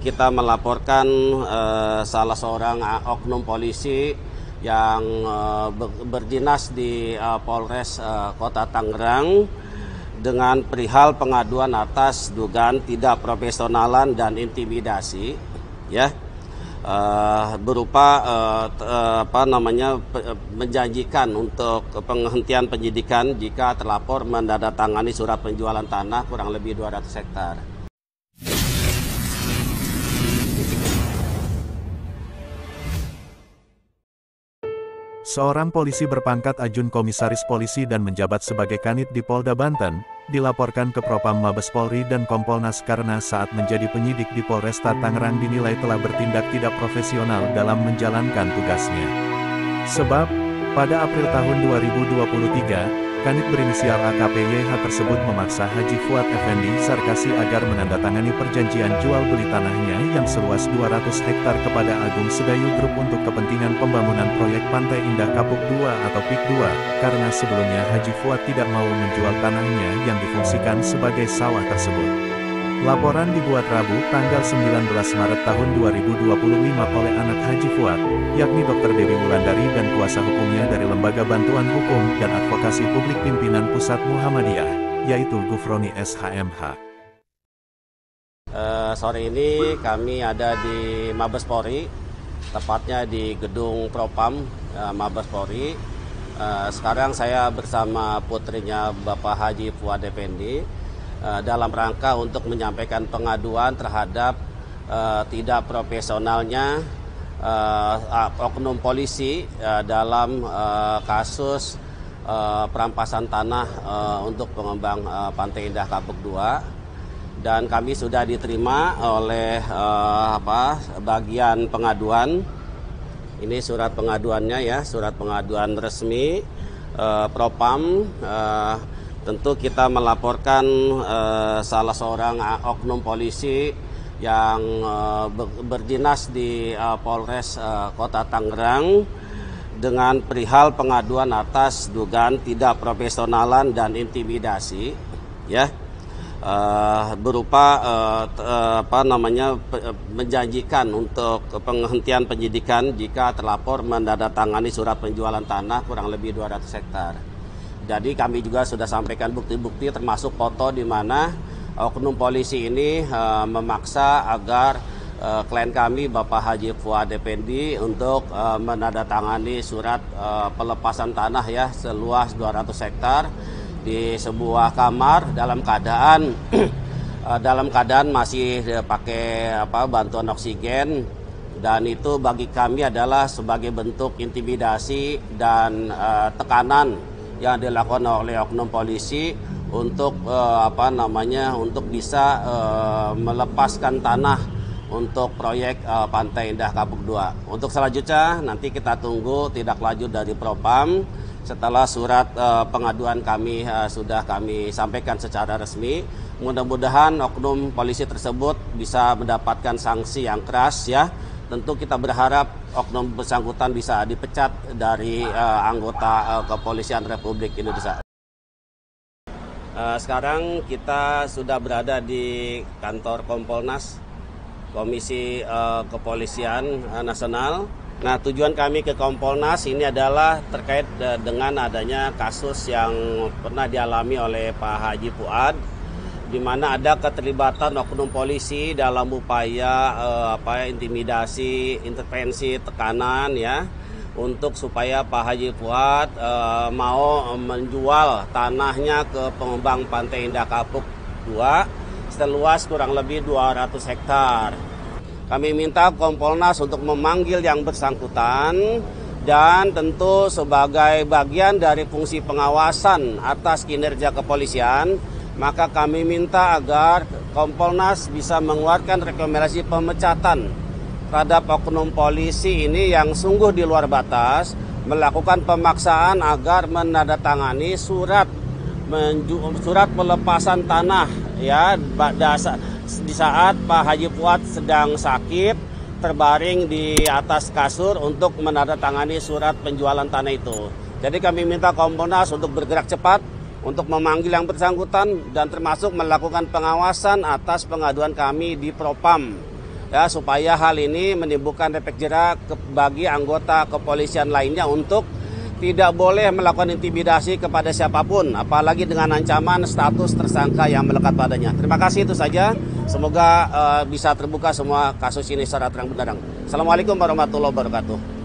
kita melaporkan salah seorang oknum polisi yang berdinas di Polres Kota Tangerang dengan perihal pengaduan atas dugaan tidak profesionalan dan intimidasi, ya, berupa menjanjikan untuk penghentian penyidikan jika terlapor menandatangani surat penjualan tanah kurang lebih 200 hektar. Seorang polisi berpangkat Ajun Komisaris Polisi dan menjabat sebagai Kanit di Polda Banten, dilaporkan ke Propam Mabes Polri dan Kompolnas karena saat menjadi penyidik di Polresta Tangerang dinilai telah bertindak tidak profesional dalam menjalankan tugasnya. Sebab, pada April tahun 2023, Kanit berinisial AKPYH tersebut memaksa Haji Fuad Effendi Sarkasi agar menandatangani perjanjian jual beli tanahnya yang seluas 200 hektar kepada Agung Sedayu Group untuk kepentingan pembangunan proyek Pantai Indah Kapuk 2 atau PIK 2, karena sebelumnya Haji Fuad tidak mau menjual tanahnya yang difungsikan sebagai sawah tersebut. Laporan dibuat Rabu, tanggal 19 Maret tahun 2025 oleh anak Haji Fuad, yakni Dr. Dewi Wulandari dan kuasa hukumnya dari Lembaga Bantuan Hukum dan Advokasi Publik Pimpinan Pusat Muhammadiyah, yaitu Gufroni SHMH. Sore ini kami ada di Mabes Polri, tepatnya di gedung Propam Mabes Polri. Sekarang saya bersama putrinya Bapak Haji Fuad Effendi dalam rangka untuk menyampaikan pengaduan terhadap tidak profesionalnya oknum polisi dalam kasus perampasan tanah untuk pengembang Pantai Indah Kapuk 2, dan kami sudah diterima oleh bagian pengaduan. Ini surat pengaduannya, ya, surat pengaduan resmi Propam. Tentu kita melaporkan salah seorang oknum polisi yang berdinas di Polres Kota Tangerang dengan perihal pengaduan atas dugaan tidak profesionalan dan intimidasi, ya, berupa menjanjikan untuk penghentian penyidikan jika terlapor menandatangani surat penjualan tanah kurang lebih 200 hektar. Jadi kami juga sudah sampaikan bukti-bukti termasuk foto di mana oknum polisi ini memaksa agar klien kami Bapak Haji Fuad Effendi untuk menandatangani surat pelepasan tanah, ya, seluas 200 hektar di sebuah kamar dalam keadaan masih pakai bantuan oksigen, dan itu bagi kami adalah sebagai bentuk intimidasi dan tekanan yang dilakukan oleh oknum polisi untuk untuk bisa melepaskan tanah untuk proyek Pantai Indah Kapuk 2. Untuk selanjutnya nanti kita tunggu tindak lanjut dari Propam setelah surat pengaduan kami sudah kami sampaikan secara resmi. Mudah-mudahan oknum polisi tersebut bisa mendapatkan sanksi yang keras, ya. Tentu kita berharap oknum bersangkutan bisa dipecat dari anggota Kepolisian Republik Indonesia. Sekarang kita sudah berada di kantor Kompolnas, Komisi Kepolisian Nasional. Nah, tujuan kami ke Kompolnas ini adalah terkait dengan adanya kasus yang pernah dialami oleh Pak Haji Fuad, di mana ada keterlibatan oknum polisi dalam upaya intimidasi, intervensi, tekanan, ya, untuk supaya Pak Haji Fuad mau menjual tanahnya ke pengembang Pantai Indah Kapuk 2 seluas kurang lebih 200 hektar. Kami minta Kompolnas untuk memanggil yang bersangkutan, dan tentu sebagai bagian dari fungsi pengawasan atas kinerja kepolisian, maka kami minta agar Kompolnas bisa mengeluarkan rekomendasi pemecatan terhadap oknum polisi ini yang sungguh di luar batas, melakukan pemaksaan agar menandatangani surat pelepasan tanah, ya, di saat Pak Haji Fuad sedang sakit terbaring di atas kasur untuk menandatangani surat penjualan tanah itu. Jadi kami minta Kompolnas untuk bergerak cepat untuk memanggil yang bersangkutan dan termasuk melakukan pengawasan atas pengaduan kami di Propam ya, supaya hal ini menimbulkan efek jera bagi anggota kepolisian lainnya untuk tidak boleh melakukan intimidasi kepada siapapun, apalagi dengan ancaman status tersangka yang melekat padanya. Terima kasih, itu saja. Semoga bisa terbuka semua kasus ini secara terang benderang. Assalamualaikum warahmatullahi wabarakatuh.